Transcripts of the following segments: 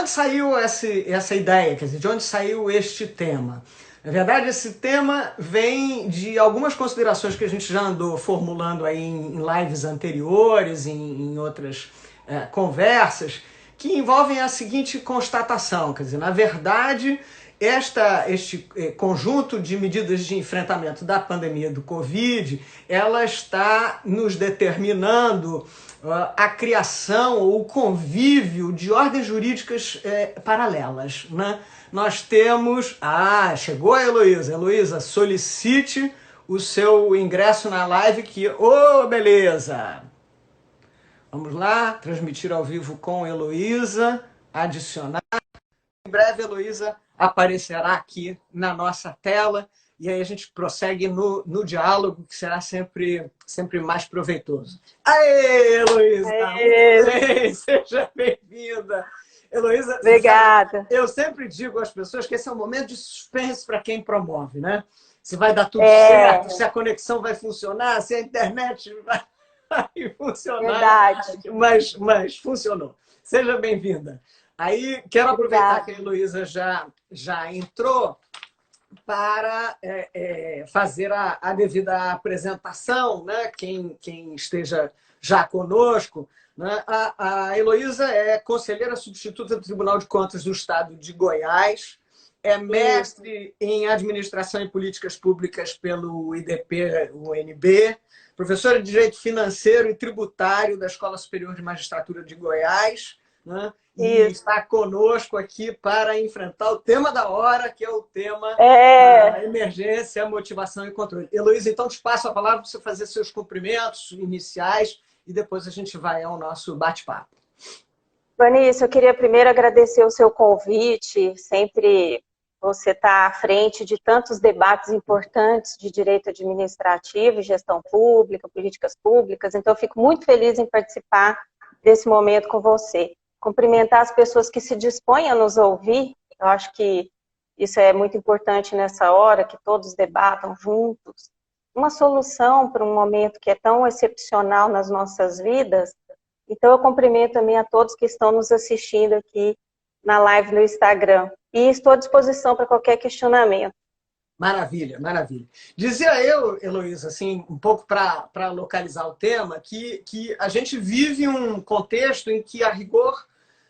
saiu essa ideia? Quer dizer, de onde saiu este tema? Na verdade, esse tema vem de algumas considerações que a gente já andou formulando aí em lives anteriores, em outras conversas, que envolvem a seguinte constatação, quer dizer, na verdade, este conjunto de medidas de enfrentamento da pandemia do Covid, ela está nos determinando a criação ou o convívio de ordens jurídicas paralelas, né? Nós temos... Ah, chegou a Heloísa. Heloísa, solicite o seu ingresso na live que... Ô, beleza! Vamos lá, transmitir ao vivo com Heloísa, adicionar. Em breve, a Heloísa aparecerá aqui na nossa tela e aí a gente prossegue no diálogo, que será sempre mais proveitoso. Aê, Heloísa! Aê. Seja bem-vinda! Heloísa, obrigada. Eu sempre digo às pessoas que esse é um momento de suspense para quem promove, né? Se vai dar tudo certo, se a conexão vai funcionar, se a internet vai funcionar. Verdade. Mas funcionou. Seja bem-vinda. Aí, quero aproveitar que a Heloísa já entrou para fazer a devida apresentação, né? Quem esteja já conosco. Né? A Heloísa é conselheira substituta do Tribunal de Contas do Estado de Goiás, é mestre em Administração e Políticas Públicas pelo IDP-UNB, professora de Direito Financeiro e Tributário da Escola Superior de Magistratura de Goiás, né? E está conosco aqui para enfrentar o tema da hora, que é o tema da emergência, motivação e controle. Heloísa, então te passo a palavra para você fazer seus cumprimentos iniciais e depois a gente vai ao nosso bate-papo. Vanícia, eu queria primeiro agradecer o seu convite. Sempre você está à frente de tantos debates importantes de direito administrativo, gestão pública, políticas públicas. Então, eu fico muito feliz em participar desse momento com você. Cumprimentar as pessoas que se dispõem a nos ouvir. Eu acho que isso é muito importante nessa hora, que todos debatam juntos uma solução para um momento que é tão excepcional nas nossas vidas. Então, eu cumprimento também a todos que estão nos assistindo aqui na live no Instagram. E estou à disposição para qualquer questionamento. Maravilha, maravilha. Dizia eu, Heloísa, assim, um pouco para localizar o tema, que a gente vive um contexto em que, a rigor,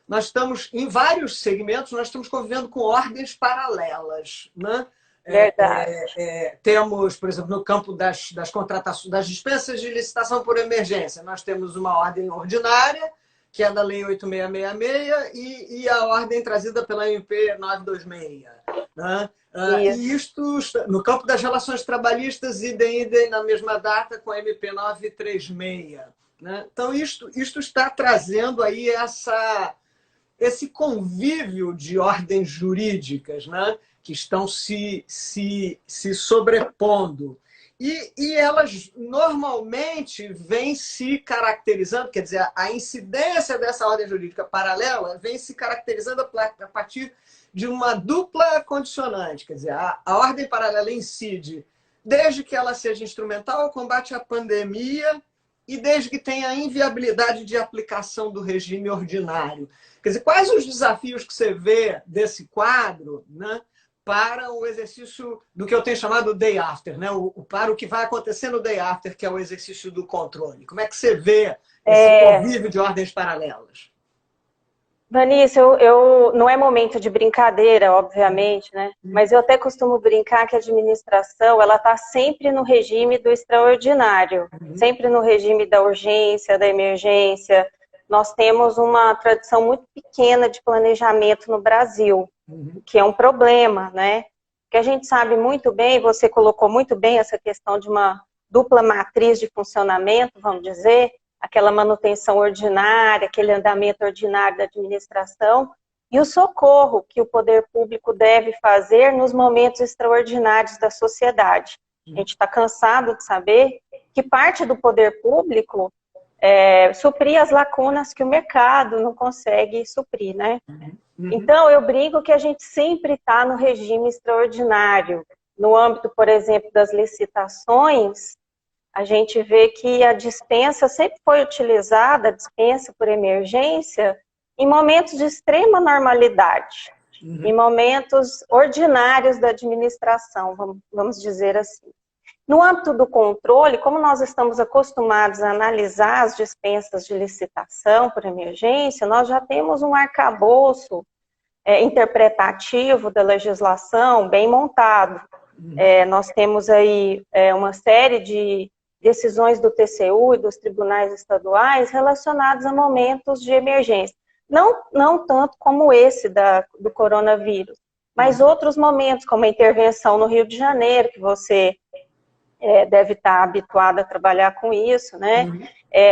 nós estamos, em vários segmentos, nós estamos convivendo com ordens paralelas, né? Verdade. Temos, por exemplo, no campo das contratações, das dispensas de licitação por emergência, nós temos uma ordem ordinária, que é da Lei 8666, e a ordem trazida pela MP 926. Né? E isto, no campo das relações trabalhistas, idem na mesma data com a MP 936. Né? Então, isto está trazendo aí esse convívio de ordens jurídicas, né? Que estão se sobrepondo. E elas normalmente vêm se caracterizando, quer dizer, a incidência dessa ordem jurídica paralela vem se caracterizando a partir de uma dupla condicionante. Quer dizer, a ordem paralela incide desde que ela seja instrumental ao combate à pandemia e desde que tenha a inviabilidade de aplicação do regime ordinário. Quer dizer, quais os desafios que você vê desse quadro, né, para o exercício do que eu tenho chamado day after, né? Para o que vai acontecer no day after, que é o exercício do controle. Como é que você vê esse convívio de ordens paralelas? Vanícia, não é momento de brincadeira, obviamente, né? Mas eu até costumo brincar que a administração ela está sempre no regime do extraordinário, sempre no regime da urgência, da emergência. Nós temos uma tradição muito pequena de planejamento no Brasil, que é um problema, né? Que a gente sabe muito bem, você colocou muito bem essa questão de uma dupla matriz de funcionamento, vamos dizer, aquela manutenção ordinária, aquele andamento ordinário da administração, e o socorro que o poder público deve fazer nos momentos extraordinários da sociedade. A gente está cansado de saber que parte do poder público suprir as lacunas que o mercado não consegue suprir, né? Então, eu brinco que a gente sempre está no regime extraordinário. No âmbito, por exemplo, das licitações, a gente vê que a dispensa sempre foi utilizada, a dispensa por emergência, em momentos de extrema normalidade, em momentos ordinários da administração, vamos dizer assim. No âmbito do controle, como nós estamos acostumados a analisar as dispensas de licitação por emergência, nós já temos um arcabouço interpretativo da legislação bem montado. Nós temos aí uma série de decisões do TCU e dos tribunais estaduais relacionados a momentos de emergência. Não tanto como esse do coronavírus, mas outros momentos, como a intervenção no Rio de Janeiro, que você deve estar habituado a trabalhar com isso, né?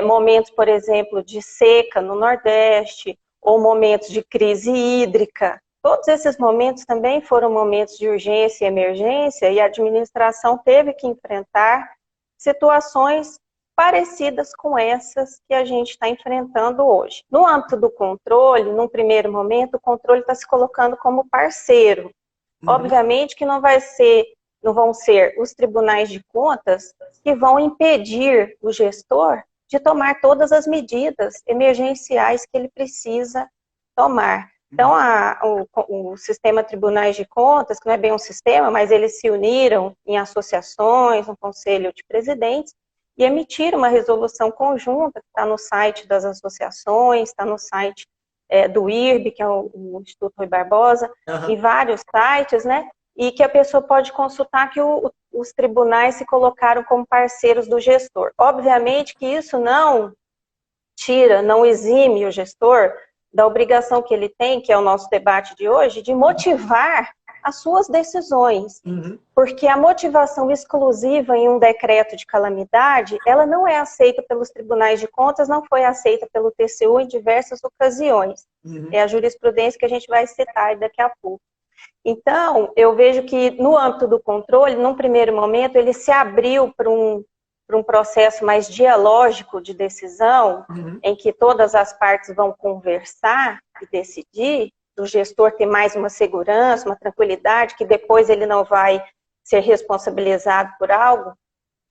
Momentos, por exemplo, de seca no Nordeste, ou momentos de crise hídrica. Todos esses momentos também foram momentos de urgência e emergência, e a administração teve que enfrentar situações parecidas com essas que a gente está enfrentando hoje. No âmbito do controle, num primeiro momento, o controle está se colocando como parceiro. Obviamente que não vão ser os tribunais de contas que vão impedir o gestor de tomar todas as medidas emergenciais que ele precisa tomar. Então, o sistema tribunais de contas, que não é bem um sistema, mas eles se uniram em associações, um conselho de presidentes, e emitiram uma resolução conjunta, que está no site das associações, está no site do IRB, que é o Instituto Rui Barbosa, e vários sites, né? E que a pessoa pode consultar que os tribunais se colocaram como parceiros do gestor. Obviamente que isso não exime o gestor da obrigação que ele tem, que é o nosso debate de hoje, de motivar as suas decisões. Porque a motivação exclusiva em um decreto de calamidade, ela não é aceita pelos tribunais de contas, não foi aceita pelo TCU em diversas ocasiões. É a jurisprudência que a gente vai citar daqui a pouco. Então, eu vejo que no âmbito do controle, num primeiro momento, ele se abriu para um processo mais dialógico de decisão, em que todas as partes vão conversar e decidir, do gestor ter mais uma segurança, uma tranquilidade, que depois ele não vai ser responsabilizado por algo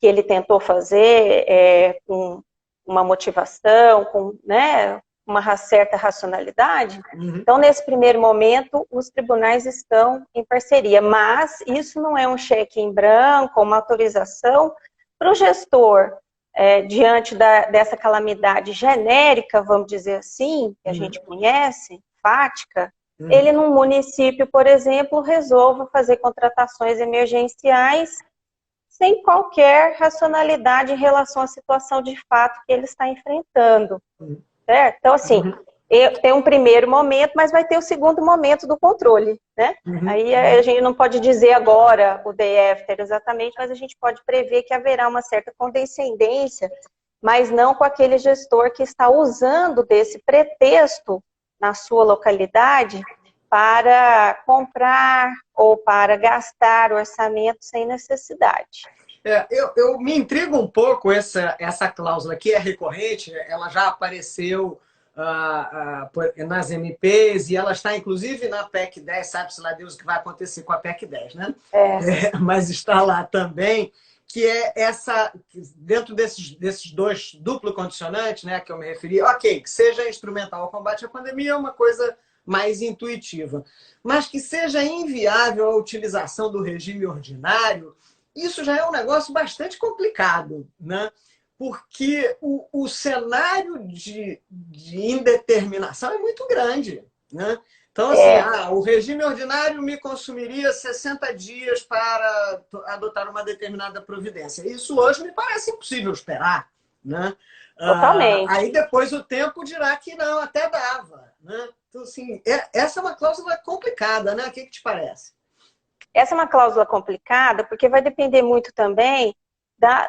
que ele tentou fazer com uma motivação, com, né, uma certa racionalidade. Então, nesse primeiro momento, os tribunais estão em parceria, mas isso não é um cheque em branco, uma autorização para o gestor, diante dessa calamidade genérica, vamos dizer assim, que a gente conhece, fática, ele num município, por exemplo, resolva fazer contratações emergenciais sem qualquer racionalidade em relação à situação de fato que ele está enfrentando. Certo? Então, assim, tem um primeiro momento, mas vai ter o segundo momento do controle, né? Aí a gente não pode dizer agora o day after exatamente, mas a gente pode prever que haverá uma certa condescendência, mas não com aquele gestor que está usando desse pretexto na sua localidade para comprar ou para gastar orçamento sem necessidade. Eu me intriga um pouco essa cláusula que é recorrente, ela já apareceu nas MPs e ela está inclusive na PEC 10, sabe-se lá Deus o que vai acontecer com a PEC 10, né? Mas está lá também, que é dentro desses dois duplo condicionantes, né, que eu me referi, ok, que seja instrumental ao combate à pandemia é uma coisa mais intuitiva, mas que seja inviável a utilização do regime ordinário. Isso já é um negócio bastante complicado, né? Porque o cenário de indeterminação é muito grande, né? Então, assim, o regime ordinário me consumiria 60 dias para adotar uma determinada providência. Isso hoje me parece impossível esperar, né? Totalmente. Aí depois o tempo dirá que não, até dava, né? Então, assim, essa é uma cláusula complicada, né? O que te parece? Essa é uma cláusula complicada, porque vai depender muito também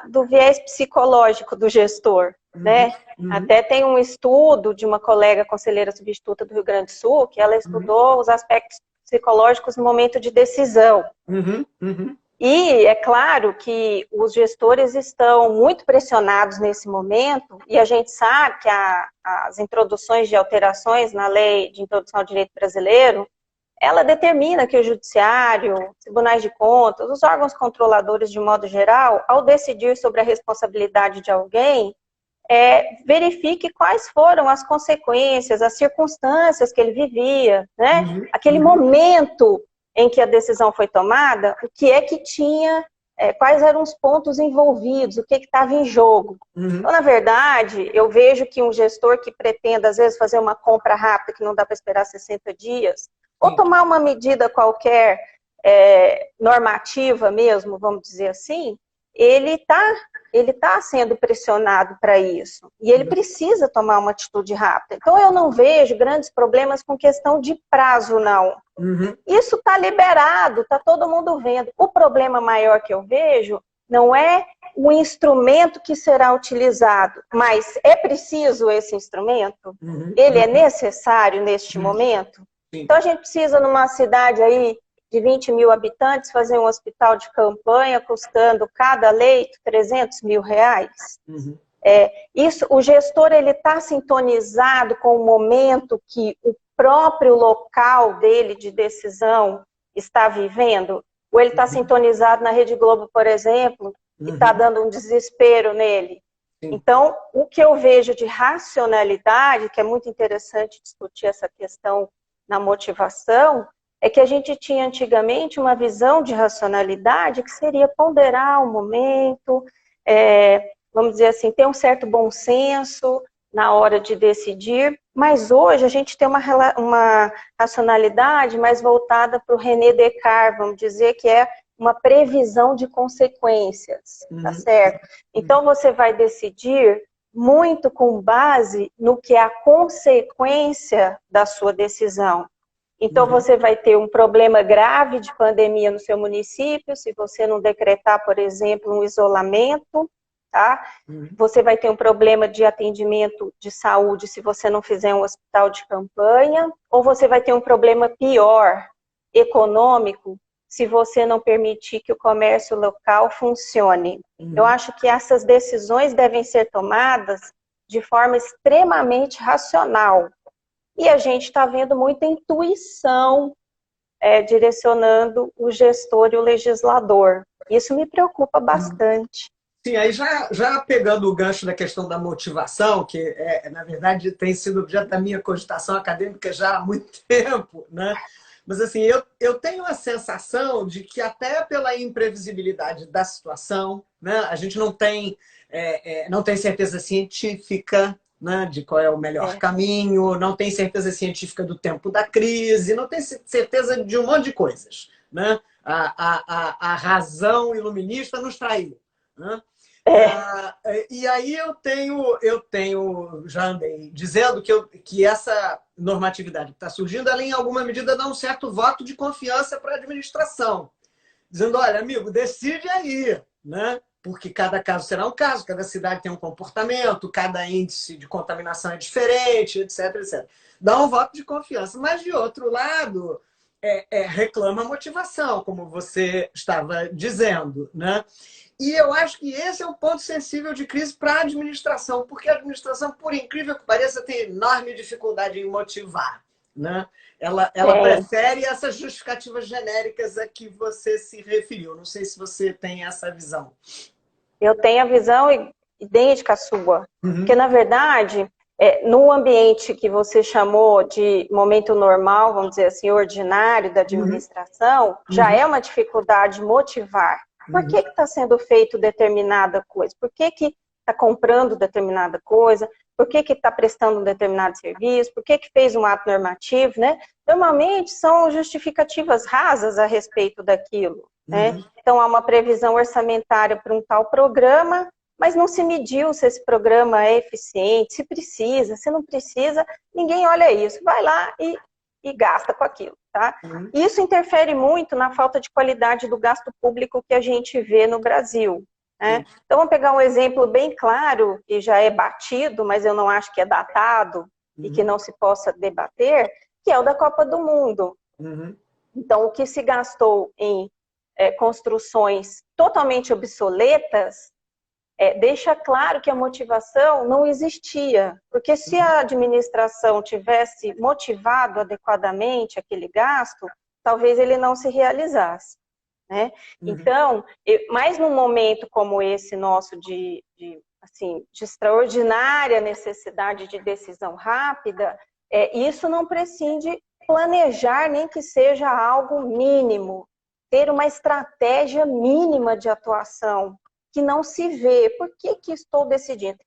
do viés psicológico do gestor, né? Até tem um estudo de uma colega conselheira substituta do Rio Grande do Sul, que ela estudou os aspectos psicológicos no momento de decisão. E é claro que os gestores estão muito pressionados nesse momento, e a gente sabe que as introduções de alterações na lei de introdução ao direito brasileiro, ela determina que o judiciário, tribunais de contas, os órgãos controladores de modo geral, ao decidir sobre a responsabilidade de alguém, verifique quais foram as consequências, as circunstâncias que ele vivia, né? Aquele momento em que a decisão foi tomada, o que é que tinha, quais eram os pontos envolvidos, o que estava em jogo. Então, na verdade, eu vejo que um gestor que pretenda, às vezes, fazer uma compra rápida, que não dá para esperar 60 dias, ou tomar uma medida qualquer, normativa mesmo, vamos dizer assim, ele tá sendo pressionado para isso. E ele precisa tomar uma atitude rápida. Então, eu não vejo grandes problemas com questão de prazo, não. Isso está liberado, está todo mundo vendo. O problema maior que eu vejo não é o instrumento que será utilizado, mas é preciso esse instrumento? Ele é necessário neste momento? Então, a gente precisa, numa cidade aí de 20 mil habitantes, fazer um hospital de campanha, custando cada leito R$300 mil. O gestor está sintonizado com o momento que o próprio local dele de decisão está vivendo? Ou ele está sintonizado na Rede Globo, por exemplo, e está dando um desespero nele? Então, o que eu vejo de racionalidade, que é muito interessante discutir essa questão na motivação, é que a gente tinha antigamente uma visão de racionalidade que seria ponderar o momento, vamos dizer assim, ter um certo bom senso na hora de decidir, mas hoje a gente tem uma racionalidade mais voltada para o René Descartes, vamos dizer que é uma previsão de consequências, tá certo? Então você vai decidir muito com base no que é a consequência da sua decisão. Então, você vai ter um problema grave de pandemia no seu município, se você não decretar, por exemplo, um isolamento, tá? Você vai ter um problema de atendimento de saúde se você não fizer um hospital de campanha, ou você vai ter um problema pior, econômico, se você não permitir que o comércio local funcione. Eu acho que essas decisões devem ser tomadas de forma extremamente racional. E a gente está vendo muita intuição direcionando o gestor e o legislador. Isso me preocupa bastante. Sim, aí já pegando o gancho da questão da motivação, que na verdade tem sido objeto da minha cogitação acadêmica já há muito tempo, né? Mas assim, eu tenho a sensação de que até pela imprevisibilidade da situação, né, a gente não tem certeza científica, né, de qual é o melhor caminho, não tem certeza científica do tempo da crise, não tem certeza de um monte de coisas, né? A razão iluminista nos traiu, né? E aí eu tenho, já andei dizendo que essa normatividade que está surgindo, ela em alguma medida dá um certo voto de confiança para a administração, dizendo, olha, amigo, decide aí, né? Porque cada caso será um caso, cada cidade tem um comportamento, cada índice de contaminação é diferente, etc, etc. Dá um voto de confiança, mas de outro lado reclama a motivação, como você estava dizendo, né? E eu acho que esse é um ponto sensível de crise para a administração, porque a administração, por incrível que pareça, tem enorme dificuldade em motivar, né? Ela prefere essas justificativas genéricas a que você se referiu. Não sei se você tem essa visão. Eu tenho a visão idêntica à sua. Porque, na verdade, no ambiente que você chamou de momento normal, vamos dizer assim, ordinário da administração, já é uma dificuldade motivar. Por que está sendo feito determinada coisa? Por que está comprando determinada coisa? Por que está prestando um determinado serviço? Por que fez um ato normativo, né? Normalmente são justificativas rasas a respeito daquilo, né? Então, há uma previsão orçamentária para um tal programa, mas não se mediu se esse programa é eficiente, se precisa, se não precisa, ninguém olha isso. Vai lá e gasta com aquilo, tá? Isso interfere muito na falta de qualidade do gasto público que a gente vê no Brasil, né? Então, vamos pegar um exemplo bem claro, que já é batido, mas eu não acho que é datado e que não se possa debater, que é o da Copa do Mundo. Então, o que se gastou em construções totalmente obsoletas, deixa claro que a motivação não existia. Porque se a administração tivesse motivado adequadamente aquele gasto, talvez ele não se realizasse, né? Então, mas num momento como esse nosso de assim, de extraordinária necessidade de decisão rápida, isso não prescinde planejar, nem que seja algo mínimo, ter uma estratégia mínima de atuação, que não se vê. Por que estou decidindo?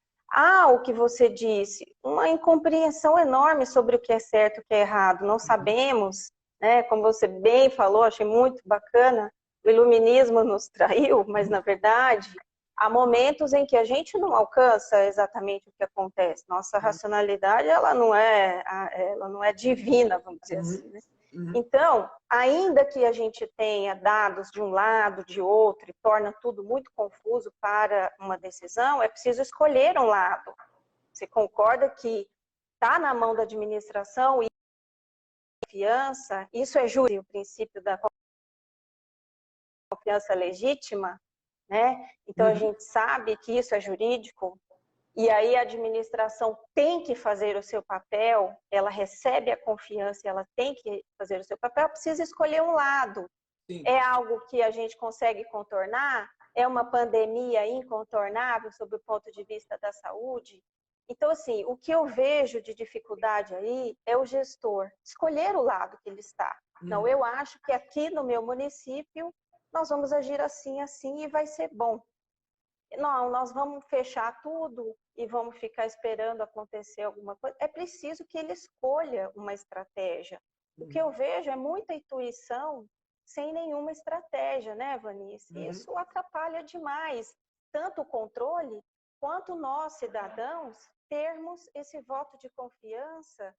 O que você disse, uma incompreensão enorme sobre o que é certo e o que é errado. Não sabemos, né? Como você bem falou, achei muito bacana, o iluminismo nos traiu, mas na verdade há momentos em que a gente não alcança exatamente o que acontece. Nossa racionalidade, ela não é divina, vamos dizer assim, né? Então, ainda que a gente tenha dados de um lado, de outro, e torna tudo muito confuso para uma decisão, é preciso escolher um lado. Você concorda que está na mão da administração e confiança, isso é justo, o princípio da confiança legítima, né? Então, a gente sabe que isso é jurídico, e aí a administração tem que fazer o seu papel, ela recebe a confiança e ela tem que fazer o seu papel, precisa escolher um lado. Sim. É algo que a gente consegue contornar? É uma pandemia incontornável sob o ponto de vista da saúde? Então, assim, o que eu vejo de dificuldade aí é o gestor escolher o lado que ele está. Não, eu acho que aqui no meu município nós vamos agir assim, assim, e vai ser bom. Não, nós vamos fechar tudo e vamos ficar esperando acontecer alguma coisa. É preciso que ele escolha uma estratégia. O que eu vejo é muita intuição sem nenhuma estratégia, né, Vanice? Isso atrapalha demais, tanto o controle, quanto nós, cidadãos, termos esse voto de confiança,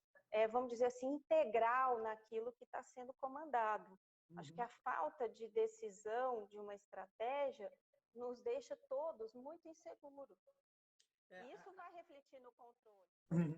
vamos dizer assim, integral naquilo que está sendo comandado. Acho que a falta de decisão de uma estratégia nos deixa todos muito inseguros. E isso vai refletir no controle.